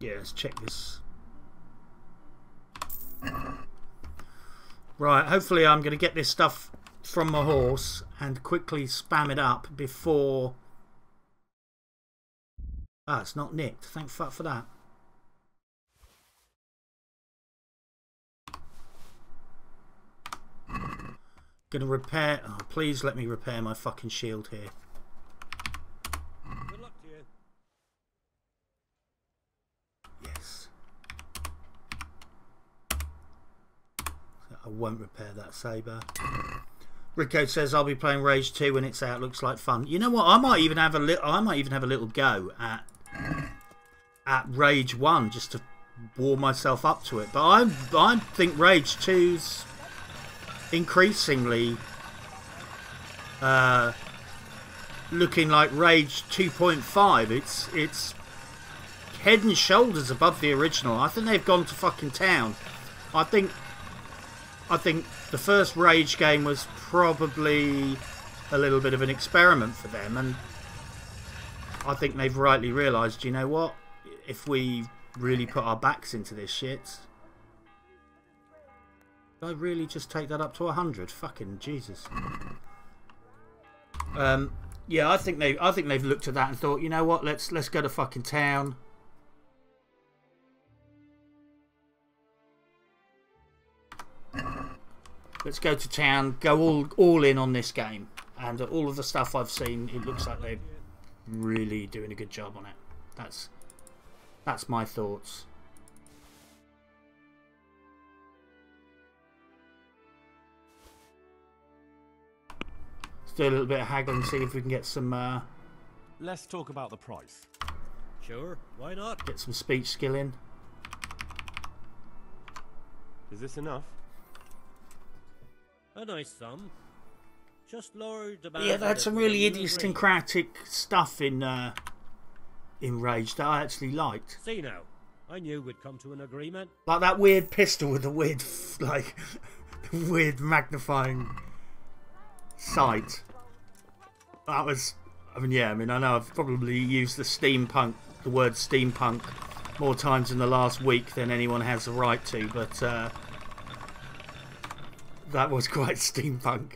Yeah, let's check this. Right, hopefully I'm going to get this stuff from my horse and quickly spam it up before... Ah, it's not nicked. Thank fuck for that. Gonna repair... Oh, please let me repair my fucking shield here. Good luck to you. Yes. I won't repair that saber. Rico says I'll be playing Rage 2 when it's out. Looks like fun. You know what? I might even have a little go at Rage 1 just to warm myself up to it. But I think Rage 2's increasingly looking like Rage 2.5. It's head and shoulders above the original. I think they've gone to fucking town. I think the first Rage game was probably a little bit of an experiment for them, and I think they've rightly realised, you know what, if we really put our backs into this shit, did I really just take that up to 100? Fucking Jesus. Yeah, I think they've looked at that and thought, you know what, let's go to fucking town. Let's go to town, go all in on this game. And all of the stuff I've seen, it looks like they're really doing a good job on it. That's my thoughts. Let's do a little bit of haggling, see if we can get some... Let's talk about the price. Sure, why not? Get some speech skill in. Is this enough? A nice sum. Just lowered the Yeah, they had some really idiosyncratic stuff in Rage that I actually liked. See now, I knew we'd come to an agreement. Like that weird pistol with the weird, like, weird magnifying sight. That was, I mean, yeah, I mean, I know I've probably used the word steampunk more times in the last week than anyone has the right to, but that was quite steampunk.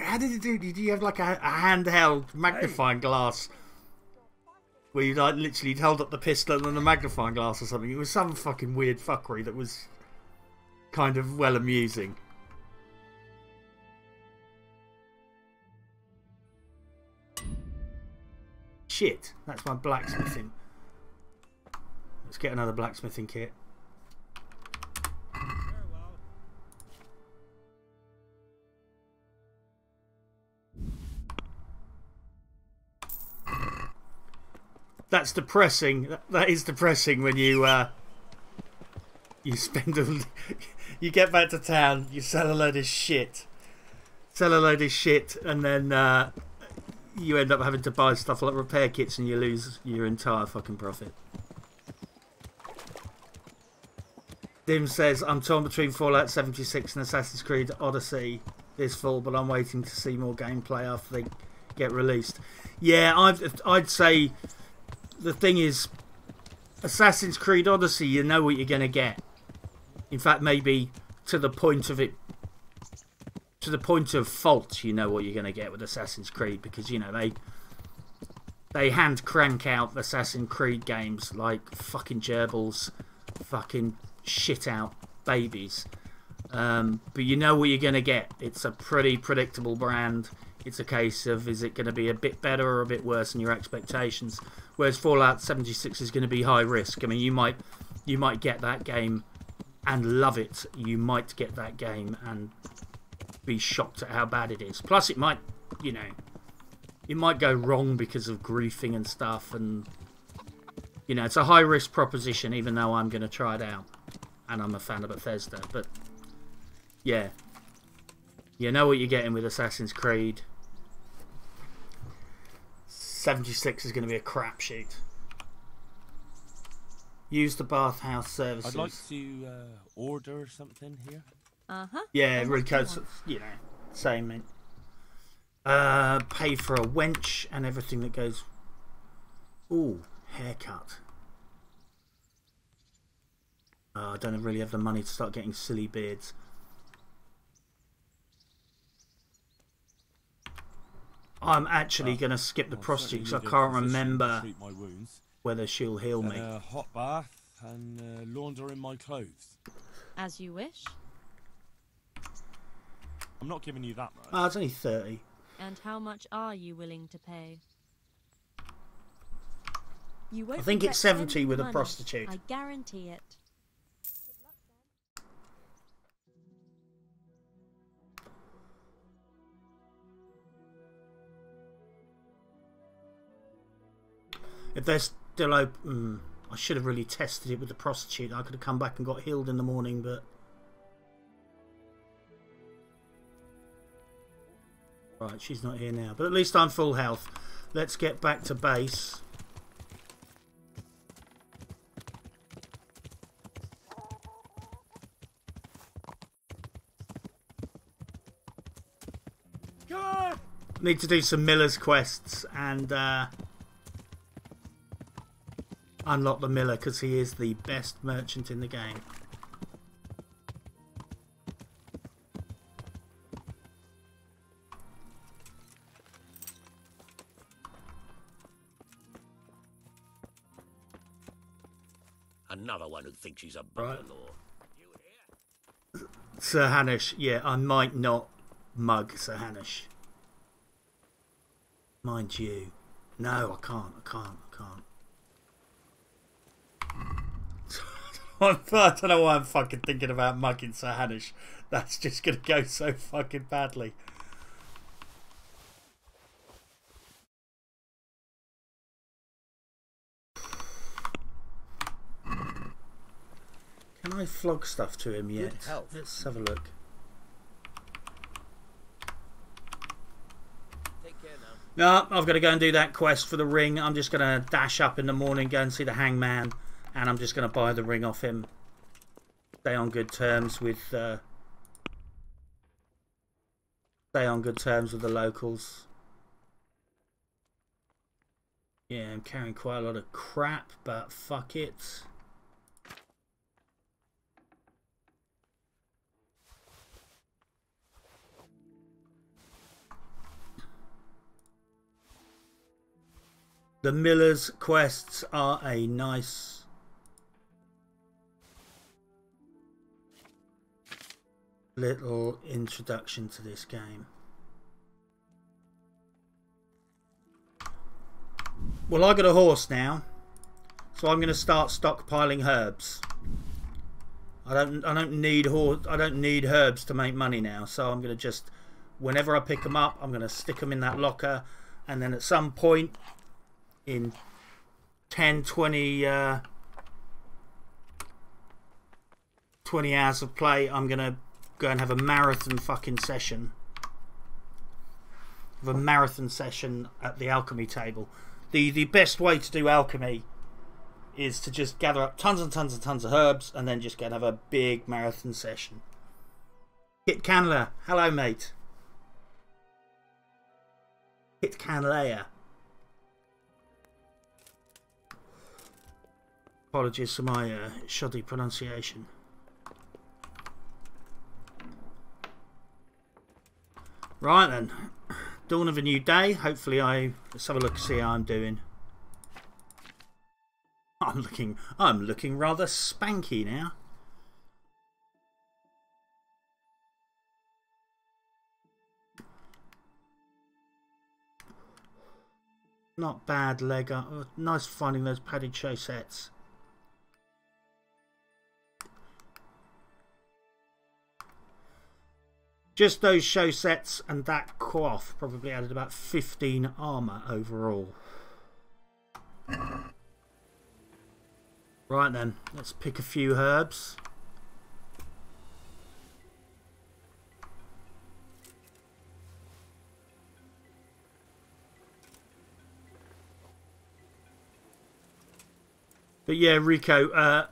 How did it do? Did you have like a handheld magnifying glass where you like literally held up the pistol and a magnifying glass or something? It was some fucking weird fuckery that was kind of well amusing. Shit, that's my blacksmithing. Let's get another blacksmithing kit. That's depressing. That is depressing when you spend you get back to town, you sell a load of shit, and then you end up having to buy stuff like repair kits, and you lose your entire fucking profit. Dim says, I'm torn between Fallout 76 and Assassin's Creed Odyssey this fall, but I'm waiting to see more gameplay after they get released. Yeah, I'd say the thing is, Assassin's Creed Odyssey, you know what you're going to get. In fact, maybe to the point of it, to the point of fault, you know what you're going to get with Assassin's Creed, because, you know, they hand crank out Assassin's Creed games like fucking gerbils, fucking shit out babies. But you know what you're going to get. It's a pretty predictable brand. It's a case of, is it going to be a bit better or a bit worse than your expectations? Whereas Fallout 76 is going to be high risk. I mean, you might get that game and love it. You might get that game and be shocked at how bad it is. Plus, it might, you know, it might go wrong because of griefing and stuff. And, you know, it's a high risk proposition, even though I'm going to try it out. And I'm a fan of Bethesda. But, yeah. You know what you're getting with Assassin's Creed. 76 is going to be a crapshoot. Use the bathhouse services. I'd like to order something here. Yeah, really close. You know, same. Pay for a wench and everything that goes. Ooh, haircut. I don't really have the money to start getting silly beards. I'm actually going to skip the prostitute because I can't remember whether she'll heal me. A hot bath and laundering my clothes. As you wish. I'm not giving you that much. Oh, it's only 30. And how much are you willing to pay? I think it's 70 with a prostitute. I guarantee it. If they're still open, I should have really tested it with the prostitute. I could have come back and got healed in the morning, but... Right, she's not here now. But at least I'm full health. Let's get back to base. Good. Need to do some Miller's quests and unlock the Miller because he is the best merchant in the game. Another one who thinks he's a brother-in-law. Right. Sir Hanish, yeah, I might not mug Sir Hanish. Mind you. No, I can't. I don't know why I'm fucking thinking about mugging Sir Hanish. That's just going to go so fucking badly. Can I flog stuff to him yet? Let's have a look. Take care No, now. I've got to go and do that quest for the ring. I'm just going to dash up in the morning, go and see the hangman, and I'm just going to buy the ring off him. Stay on good terms with the locals. Yeah, I'm carrying quite a lot of crap, but fuck it. The Miller's quests are a nice little introduction to this game. Well, I got a horse now, so I'm going to start stockpiling herbs. I don't need herbs to make money now, so I'm going to just, whenever I pick them up, I'm going to stick them in that locker, and then at some point in 10, 20 hours of play, I'm going to go and have a marathon fucking session. Have a marathon session at the alchemy table. The best way to do alchemy is to just gather up tons and tons and tons of herbs and then just go and have a big marathon session. Kit Canler, hello mate. Kit Canlea. Apologies for my shoddy pronunciation. Right then, dawn of a new day. Hopefully let's have a look, see how I'm doing. I'm looking rather spanky now. Not bad leg up. Nice finding those padded chaussettes. Just those chaussettes and that coif probably added about 15 armour overall. Right then, let's pick a few herbs. But yeah, Rico,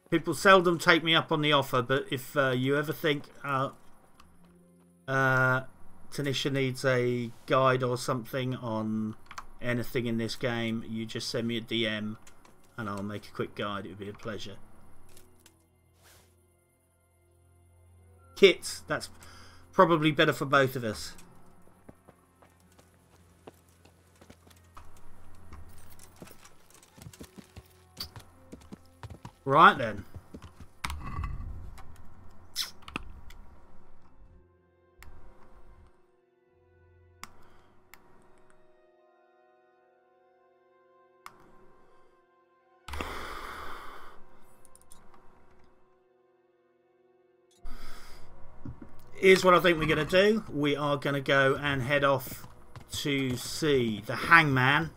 people seldom take me up on the offer, but if you ever think Tanisha needs a guide or something on anything in this game, you just send me a DM and I'll make a quick guide. It would be a pleasure. Kits, that's probably better for both of us. Right then. Here's what I think we're going to do. We are going to go and head off to see the Hangman.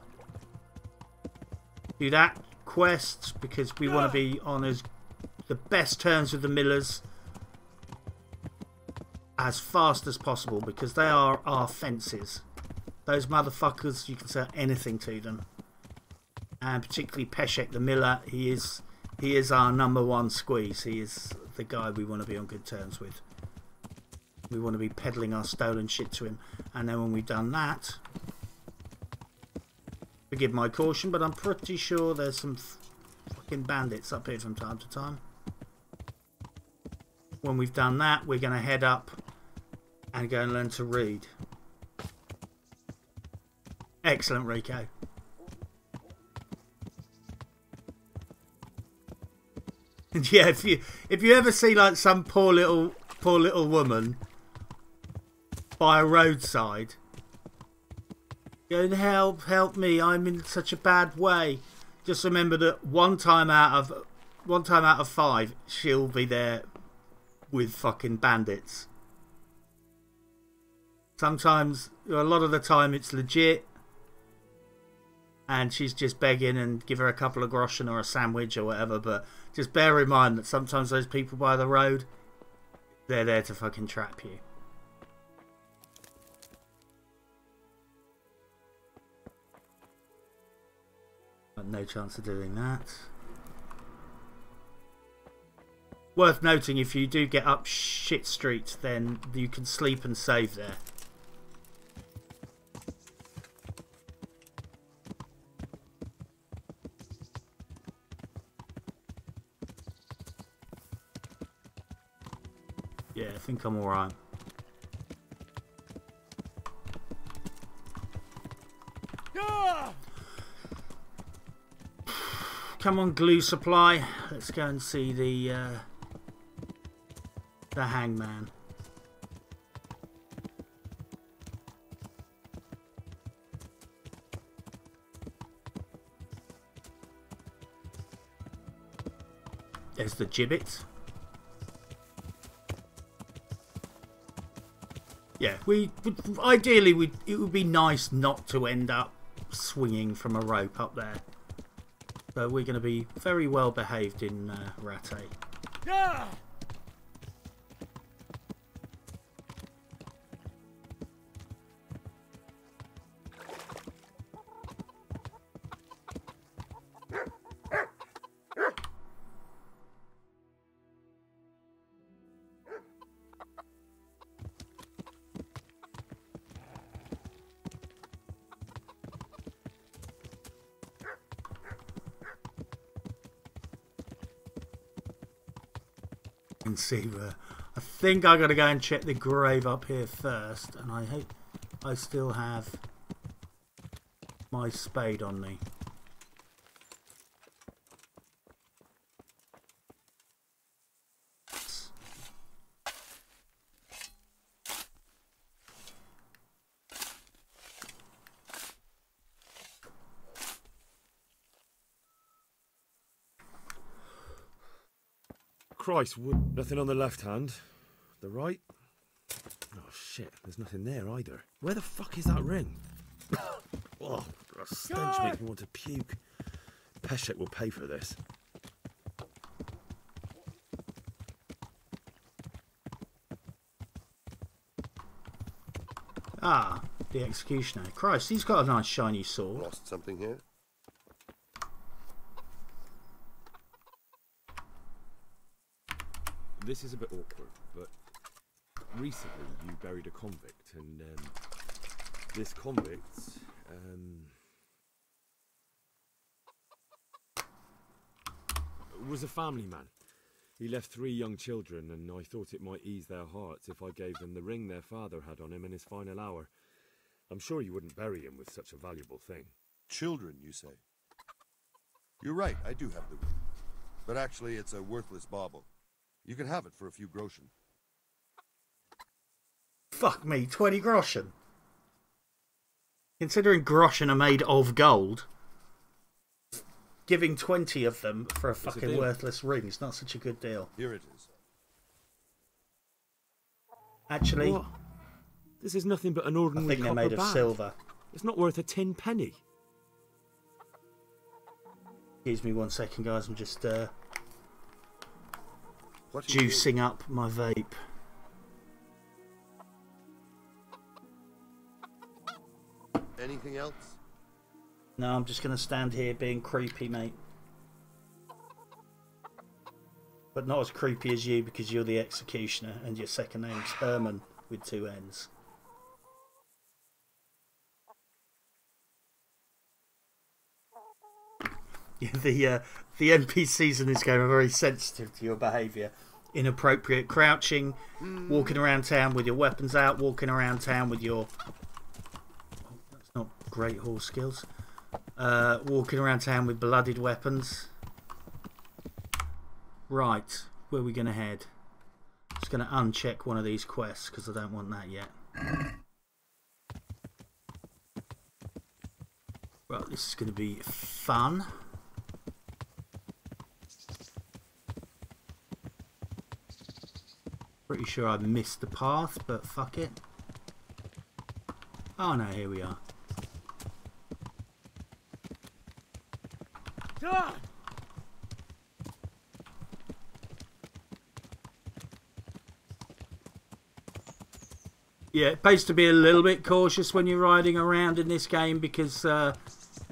Do that quest because we want to be on the best terms with the Millers as fast as possible because they are our fences. Those motherfuckers, you can say anything to them. And particularly Peshek the Miller, he is our #1 squeeze. He is the guy we want to be on good terms with. We want to be peddling our stolen shit to him. And then when we've done that, forgive my caution, but I'm pretty sure there's some fucking bandits up here from time to time. When we've done that, we're going to head up and go and learn to read. Excellent, Rico. And yeah, if you ever see like some poor little woman by a roadside, go and help me, I'm in such a bad way. Just remember that one time out of 5, she'll be there with fucking bandits. Sometimes, a lot of the time, it's legit, and she's just begging and give her a couple of groschen or a sandwich or whatever. But just bear in mind that sometimes those people by the road, they're there to fucking trap you. Got no chance of doing that. Worth noting, if you do get up shit street, then you can sleep and save there. Yeah, I think I'm alright. Come on, glue supply. Let's go and see the Hangman. There's the gibbet. Yeah, ideally it would be nice not to end up swinging from a rope up there. So we're going to be very well behaved in Rattay. Yeah! And see where I think I gotta go and check the grave up here first, and I hope I still have my spade on me. Christ, nothing on the left hand. The right? Oh shit, there's nothing there either. Where the fuck is that ring? Oh, the stench makes me want to puke. Peshek will pay for this. Ah, the executioner. Christ, he's got a nice shiny sword. Lost something here? This is a bit awkward, but recently you buried a convict, and this convict, was a family man. He left 3 young children, and I thought it might ease their hearts if I gave them the ring their father had on him in his final hour. I'm sure you wouldn't bury him with such a valuable thing. Children, you say? You're right, I do have the ring. But actually, it's a worthless bauble. You can have it for a few groschen. Fuck me, 20 groschen. Considering groschen are made of gold, giving 20 of them for a fucking worthless ring is not such a good deal. Here it is. Actually, What? This is nothing but an ordinary I think they're copper made of bag. silver. It's not worth a 10 penny. Excuse me 1 second, guys. I'm just What do you juicing up my vape. do? Anything else? No, I'm just going to stand here being creepy, mate. But not as creepy as you, because you're the executioner and your second name's Herman with 2 N's. Yeah, the NPCs in this game are very sensitive to your behaviour. Inappropriate crouching, walking around town with your weapons out, walking around town with your... Oh, that's not great horse skills. Walking around town with blooded weapons. Right, where are we going to head? Just going to uncheck one of these quests because I don't want that yet. Right, this is going to be fun. Pretty sure I missed the path, but fuck it. Oh no, here we are. Yeah, it pays to be a little bit cautious when you're riding around in this game because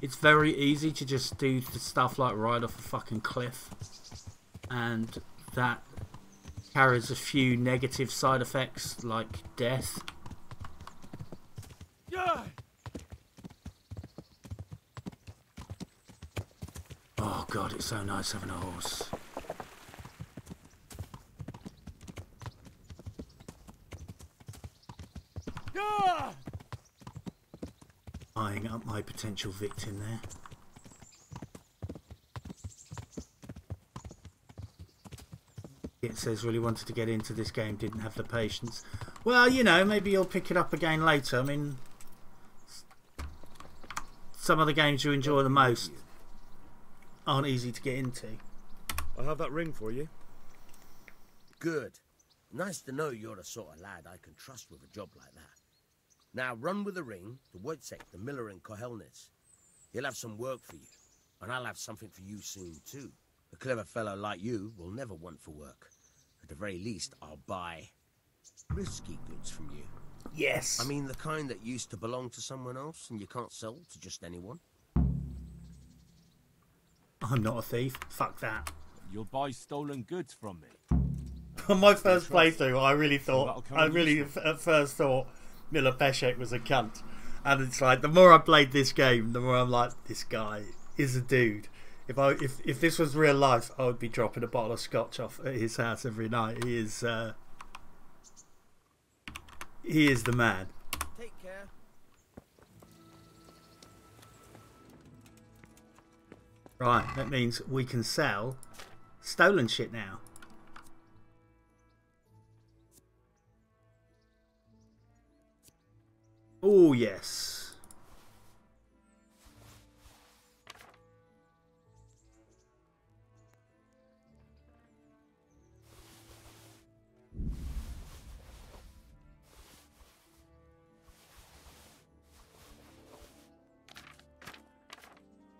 it's very easy to just do the stuff like ride off a fucking cliff. And that carries a few negative side effects like death. Oh god, it's so nice having a horse. Eyeing up my potential victim there. It says really wanted to get into this game, didn't have the patience. Well, you know, maybe you'll pick it up again later. I mean, some of the games you enjoy the most aren't easy to get into. I have that ring for you. Good. Nice to know you're the sort of lad I can trust with a job like that. Now run with the ring to Wojciech, the miller in Kohelnitz. He'll have some work for you, and I'll have something for you soon too. A clever fellow like you will never want for work. At the very least, I'll buy risky goods from you. Yes. I mean the kind that used to belong to someone else and you can't sell to just anyone. I'm not a thief. Fuck that. You'll buy stolen goods from me. On my first playthrough, at first thought Miller Peshek was a cunt. And it's like, the more I played this game, the more I'm like, this guy is a dude. If this was real life, I would be dropping a bottle of scotch off at his house every night. He is the man. Take care. Right, that means we can sell stolen shit now. Oh yes.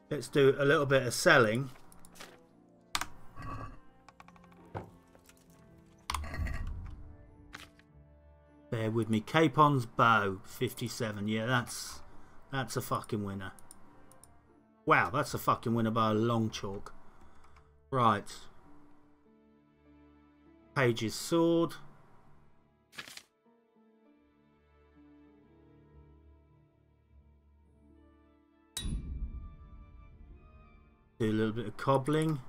Let's do a little bit of selling. Bear with me. Capon's bow, 57. Yeah, that's a fucking winner. Wow, that's a fucking winner by a long chalk. Right. Page's sword. Do a little bit of cobbling.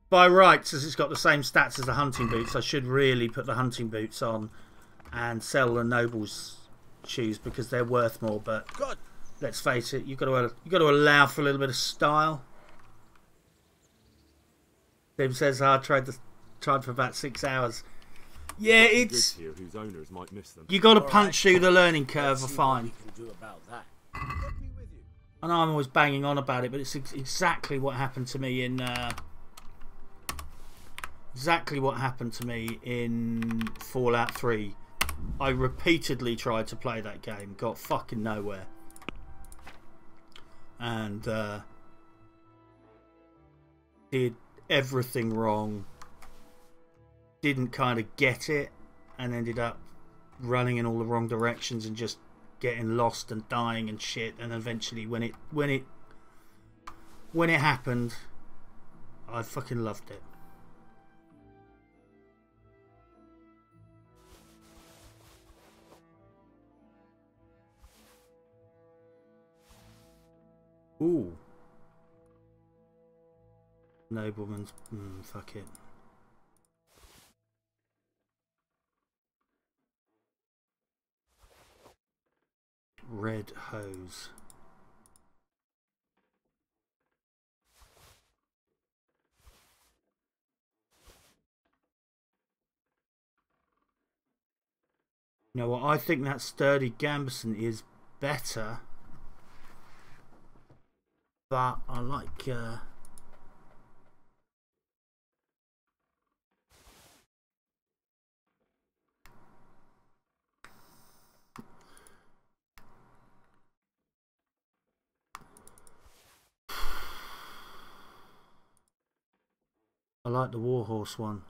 By rights, as it's got the same stats as the hunting boots, I should really put the hunting boots on and sell the noble's shoes because they're worth more. But God. let's face it, you've got to allow for a little bit of style. Tim says I tried for about 6 hours. Yeah, it's Here whose owners might miss them. you got to punch through the learning curve. I See what find. we can do about that. I'll be with you. I know I'm always banging on about it, but it's exactly what happened to me in Fallout 3. I repeatedly tried to play that game, got fucking nowhere, and did everything wrong. Didn't kind of get it, and ended up running in all the wrong directions and just getting lost and dying and shit. And eventually, when it happened, I fucking loved it. Ooh, nobleman's fuck it. Red hose. You know what? I think that sturdy gambeson is better, but I like. I like the warhorse one.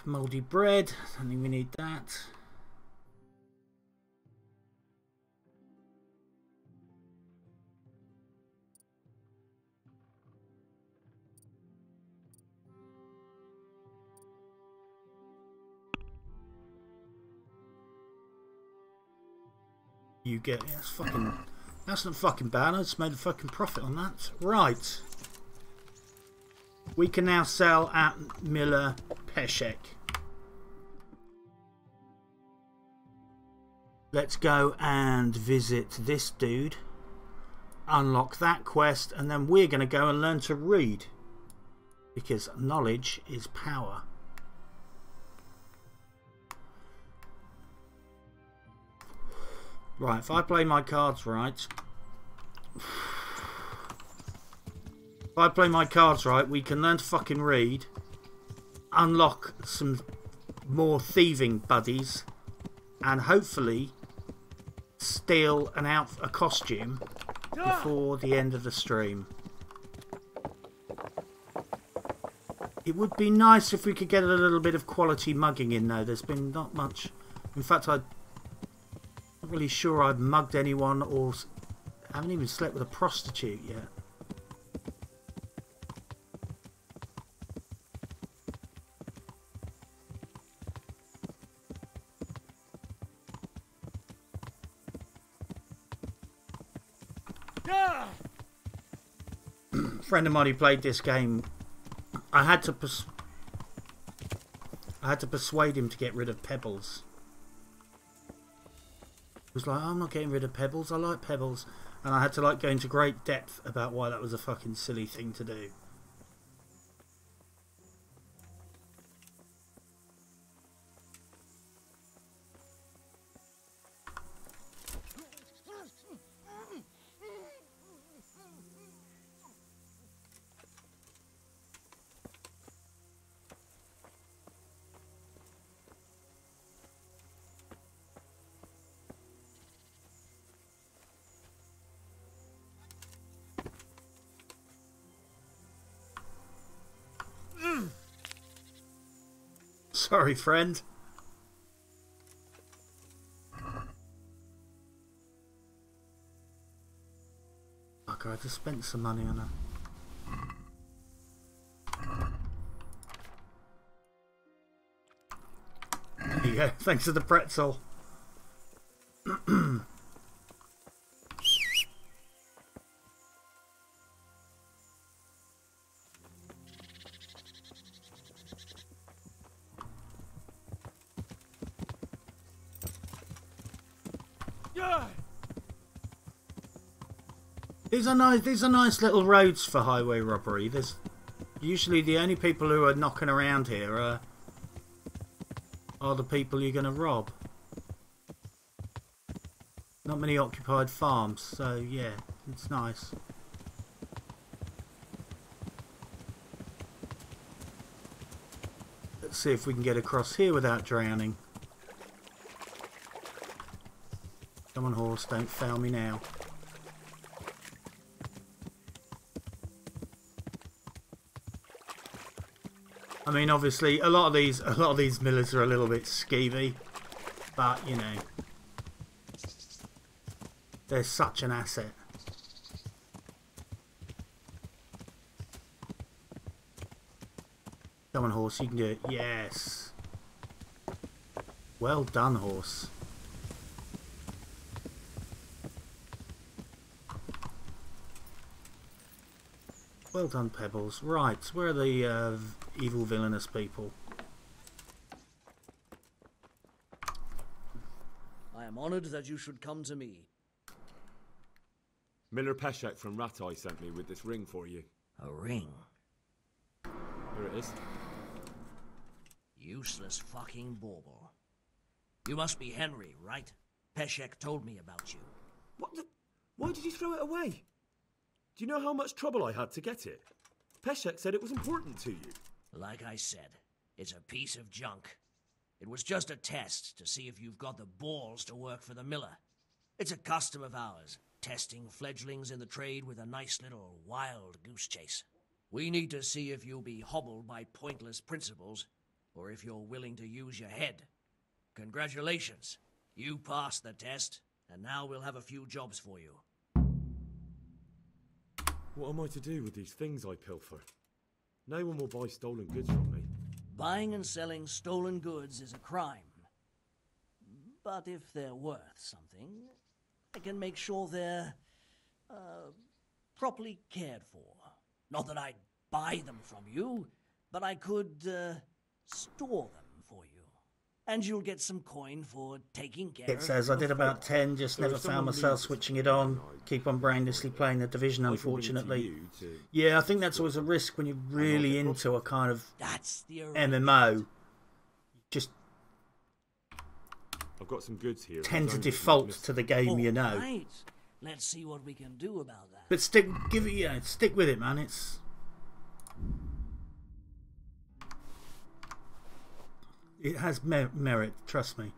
Mouldy bread. I think we need that. You get it. That's not fucking bad. I just made a fucking profit on that. Right. We can now sell at Miller Peshek. Let's go and visit this dude. Unlock that quest, and then we're going to go and learn to read. Because knowledge is power. Right, if I play my cards right, we can learn to fucking read, unlock some more thieving buddies, and hopefully steal a costume before the end of the stream. It would be nice if we could get a little bit of quality mugging in though. There's been not much. In fact, I'm not really sure I've mugged anyone or haven't even slept with a prostitute yet. A friend of mine who played this game, I had to persuade him to get rid of pebbles. He was like, I'm not getting rid of pebbles, I like pebbles. And I had to go into great depth about why that was a fucking silly thing to do. Sorry, friend. Fucker, I just spent some money on her. There you go. Thanks for the pretzel. These are nice little roads for highway robbery. There's usually the only people who are knocking around here are the people you're going to rob. Not many occupied farms, so yeah, it's nice. Let's see if we can get across here without drowning. Come on, horse, don't fail me now. I mean, obviously, a lot of these millers are a little bit skeevy, but you know, they're such an asset. Come on, horse, you can do it. Yes. Well done, horse. Well done, Pebbles. Right, where are the evil villainous people? I am honored that you should come to me. Miller Peshek from Ratai sent me with this ring for you. A ring? Here it is. Useless fucking bauble. You must be Henry, right? Peshek told me about you. What the... Why did you throw it away? Do you know how much trouble I had to get it? Peshek said it was important to you. Like I said, it's a piece of junk. It was just a test to see if you've got the balls to work for the miller. It's a custom of ours, testing fledglings in the trade with a nice little wild goose chase. We need to see if you'll be hobbled by pointless principles, or if you're willing to use your head. Congratulations. You passed the test, and now we'll have a few jobs for you. What am I to do with these things I pilfer? No one will buy stolen goods from me. Buying and selling stolen goods is a crime. But if they're worth something, I can make sure they're, properly cared for. Not that I'd buy them from you, but I could, store them for you. And you'll get some coin for taking care of It says I did about 10, just never found myself switching it on. Keep on brainlessly playing the Division, unfortunately. Yeah, I think that's always a risk when you're really into a kind of That's the MMO. Just I've got some goods here. tend to default to the game you know. Right. Let's see what we can do about that. But stick with it, man. It has merit, trust me.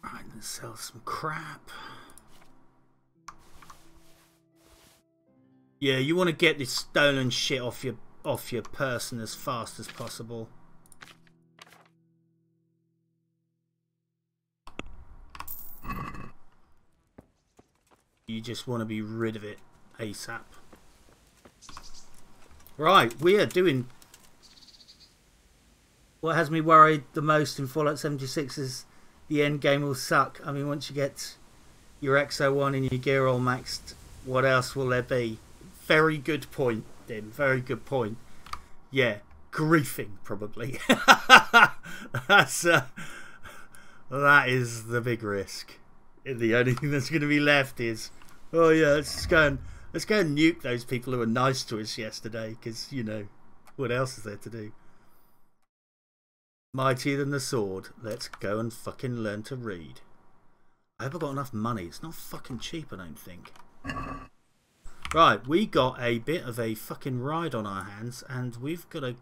Right, let's sell some crap. Yeah, you want to get this stolen shit off your person as fast as possible. You just want to be rid of it ASAP. Right, we are doing... What has me worried the most in Fallout 76 is the end game will suck. I mean, once you get your XO1 and your gear all maxed, what else will there be? Very good point, Dim. Very good point. Yeah, griefing, probably. That is the big risk. The only thing that's going to be left is... Oh yeah, let's go and nuke those people who were nice to us yesterday, because, you know, what else is there to do? Mightier than the sword. Let's go and fucking learn to read. I hope I've got enough money. It's not fucking cheap, I don't think. Right, we got a bit of a fucking ride on our hands, and we've got a...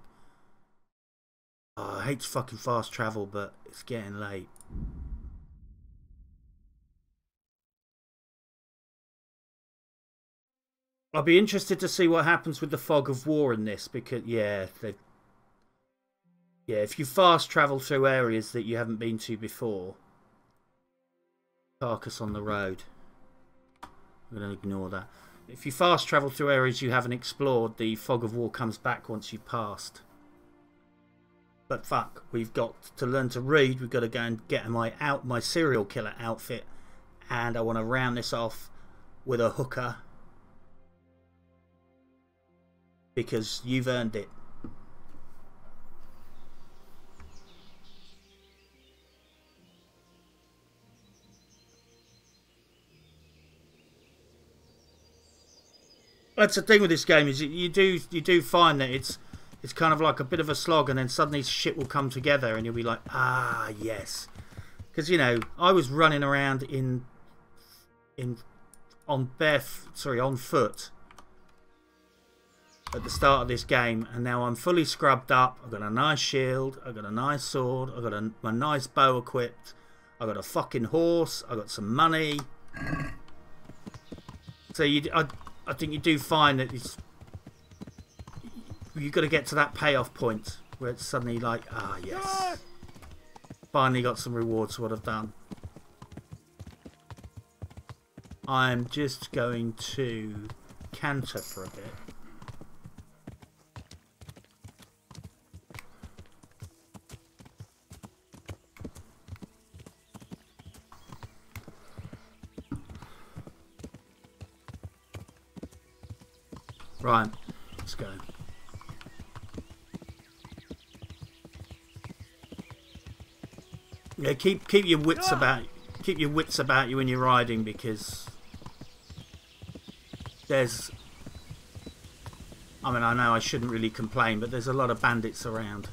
Oh, I hate to fucking fast travel, but it's getting late. I'll be interested to see what happens with the fog of war in this, because, yeah, Yeah, if you fast travel through areas that you haven't been to before, carcass on the road. I'm going to ignore that. If you fast travel through areas you haven't explored, the fog of war comes back once you've passed. But fuck, we've got to learn to read. We've got to go and get my serial killer outfit, and I want to round this off with a hooker because you've earned it. That's the thing with this game, is you do find that it's kind of like a bit of a slog, and then suddenly shit will come together and you'll be like, ah, yes. Because, you know, I was running around on foot at the start of this game, and now I'm fully scrubbed up. I've got a nice shield, I've got a nice sword, I've got a nice bow equipped, I've got a fucking horse, I've got some money. So I think you do find that you've got to get to that payoff point where it's suddenly like, ah, yes, finally got some rewards for what I've done. I'm just going to canter for a bit. Right, let's go. Yeah, keep your wits about you when you're riding, because there's, I mean, I know I shouldn't really complain, but there's a lot of bandits around.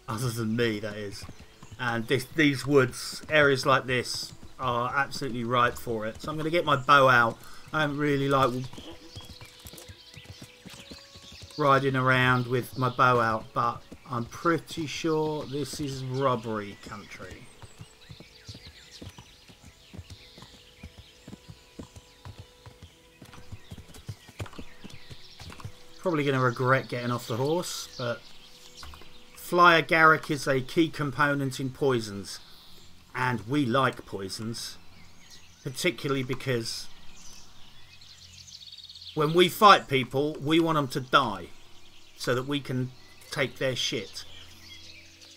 Other than me, that is. And these woods, areas like this, are absolutely ripe for it. So I'm going to get my bow out. I don't really like riding around with my bow out, but I'm pretty sure this is robbery country. Probably going to regret getting off the horse, but fly agaric is a key component in poisons, and we like poisons, particularly because when we fight people, we want them to die so that we can take their shit.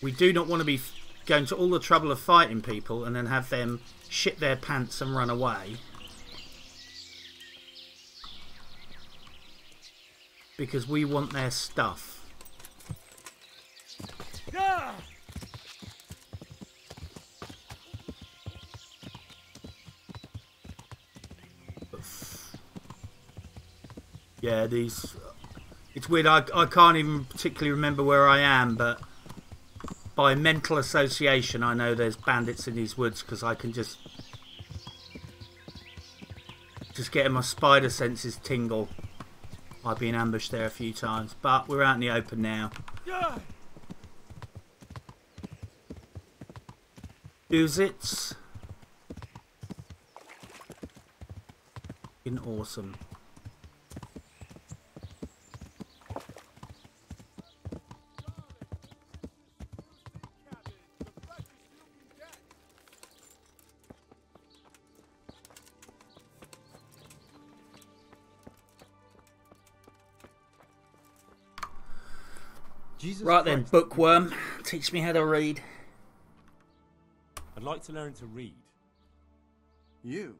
We do not want to be going to all the trouble of fighting people and then have them shit their pants and run away. Because we want their stuff. Yeah, these... It's weird, I can't even particularly remember where I am, but by mental association I know there's bandits in these woods, because I can just getting my spider senses tingle. I've been ambushed there a few times, but we're out in the open now. Use it. Fucking awesome. Right then, bookworm, teach me how to read. I'd like to learn to read. You?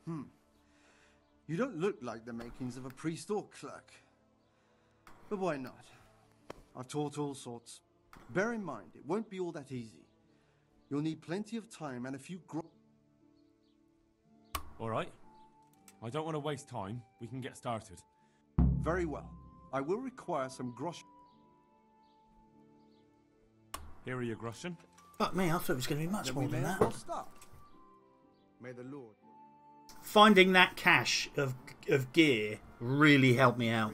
You don't look like the makings of a priest or clerk. But why not? I've taught all sorts. Bear in mind, it won't be all that easy. You'll need plenty of time and a few All right. I don't want to waste time. We can get started. Very well. I will require some grosh. Here are your groschen. Fuck me, I thought it was going to be much more than that. May the Lord. Finding that cache of gear really helped me out.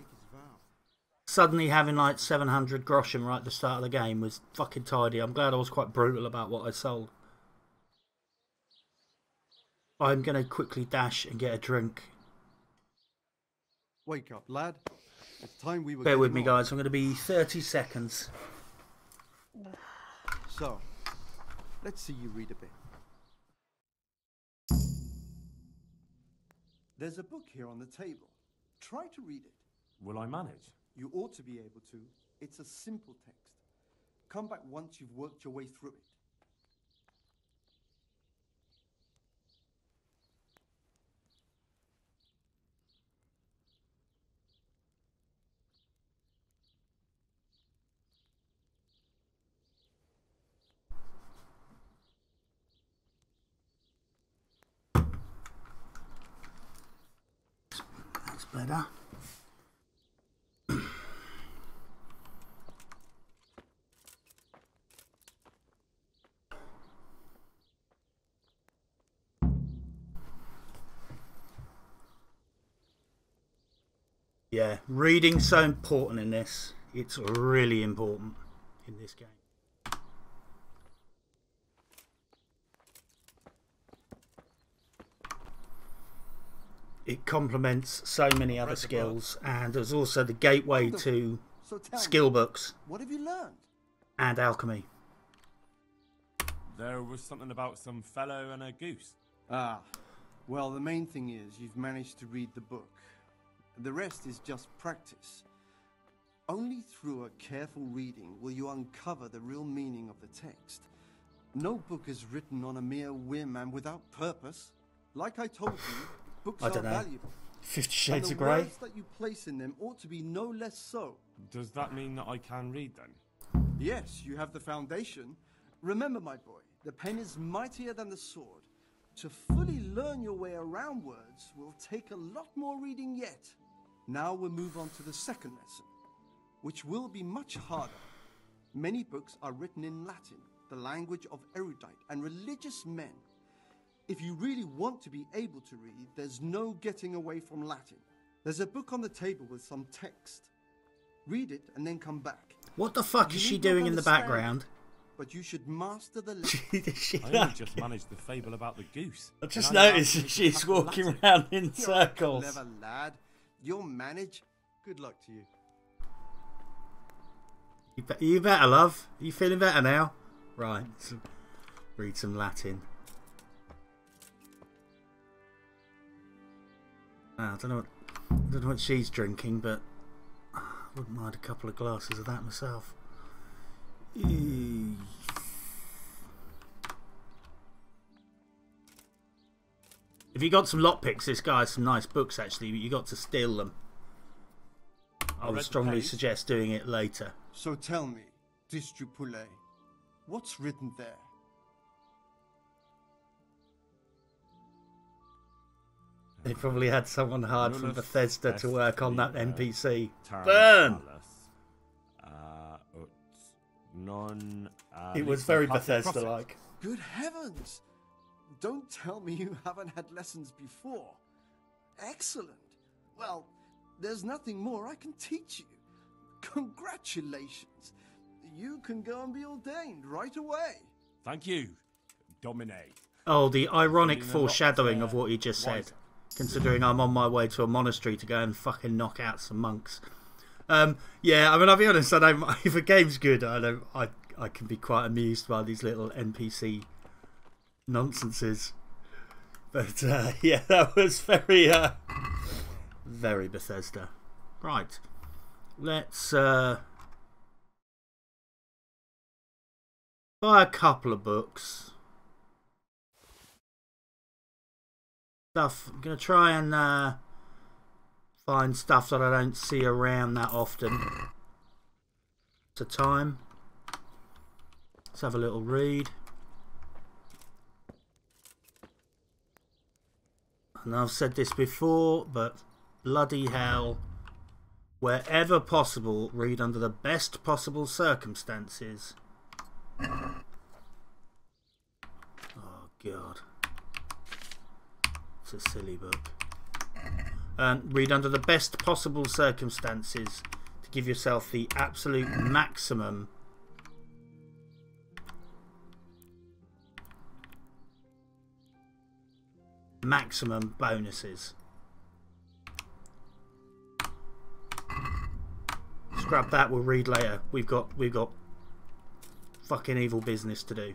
Suddenly having like 700 groschen right at the start of the game was fucking tidy. I'm glad I was quite brutal about what I sold. I'm going to quickly dash and get a drink. Wake up, lad. It's time we were. Bear with me, guys. I'm going to be 30 seconds. So, let's see you read a bit. There's a book here on the table. Try to read it. Will I manage? You ought to be able to. It's a simple text. Come back once you've worked your way through it. That's better. Yeah, reading's so important in this. It's really important in this game. It complements so many other skills, and there's also the gateway to skill books. What have you learned? And alchemy. There was something about some fellow and a goose. Ah, well, the main thing is you've managed to read the book. The rest is just practice. Only through a careful reading will you uncover the real meaning of the text. No book is written on a mere whim and without purpose. Like I told you, books are valuable. 50 Shades of The Grey. words that you place in them ought to be no less so. Does that mean that I can read then? Yes, you have the foundation. Remember, my boy, the pen is mightier than the sword. To fully learn your way around words will take a lot more reading yet. Now we'll move on to the second lesson, which will be much harder. Many books are written in Latin, the language of erudite and religious men. If you really want to be able to read, there's no getting away from Latin. There's a book on the table with some text. Read it and then come back. What the fuck is she doing in the background? But you should master the I only just managed the fable about the goose. I just noticed she's walking around in circles. Clever lad. You'll manage. Good luck to you. You better, love. Are you feeling better now? Right. So read some Latin. I don't know what she's drinking, but I wouldn't mind a couple of glasses of that myself. If you got some lockpicks, this guy has some nice books actually, but you got to steal them. I would strongly suggest doing it later. So tell me, Distrupule, what's written there? They probably had someone hired from Bethesda to work on that NPC. Burn! It was very Bethesda-like. Good heavens! Don't tell me you haven't had lessons before. Excellent. Well, there's nothing more I can teach you. Congratulations. You can go and be ordained right away. Thank you, Domine. Oh, the ironic foreshadowing of what he just said. Considering I'm on my way to a monastery to go and fucking knock out some monks. Yeah, I mean, I'll be honest. If a game's good, I can be quite amused by these little NPC nonsenses. But yeah, that was very, very Bethesda. Right, let's buy a couple of books. Stuff. I'm gonna try and find stuff that I don't see around that often. It's a time. Let's have a little read. And I've said this before, but bloody hell, wherever possible, read under the best possible circumstances. Oh God. It's a silly book. Read under the best possible circumstances to give yourself the absolute maximum bonuses. Scrap that, we'll read later. We've got fucking evil business to do.